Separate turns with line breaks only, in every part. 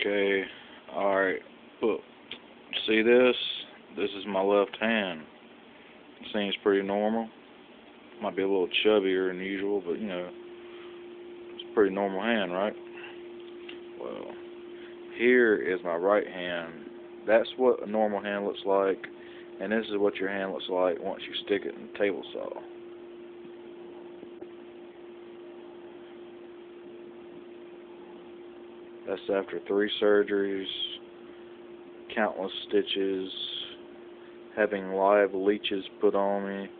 Okay, alright, look, see this? This is my left hand. Seems pretty normal. Might be a little chubbier than usual, but it's a pretty normal hand, right? Well, here is my right hand. That's what a normal hand looks like, and this is what your hand looks like once you stick it in the table saw. That's after 3 surgeries, countless stitches, having live leeches put on me,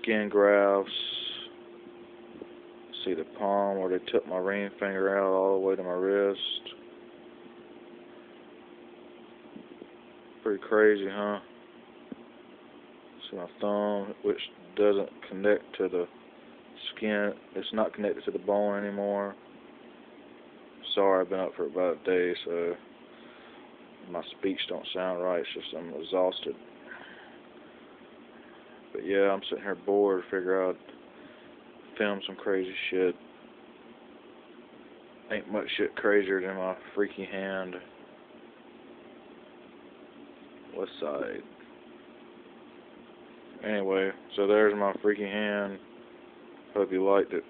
skin grafts. See the palm where they took my ring finger out all the way to my wrist. Pretty crazy, huh? See my thumb, which doesn't connect to the skin. It's not connected to the bone anymore. Sorry, I've been up for about a day, so my speech don't sound right. It's just I'm exhausted. But yeah, I'm sitting here bored, figure out film some crazy shit. Ain't much shit crazier than my freaky hand. West side. Anyway, so there's my freaky hand. Hope you liked it.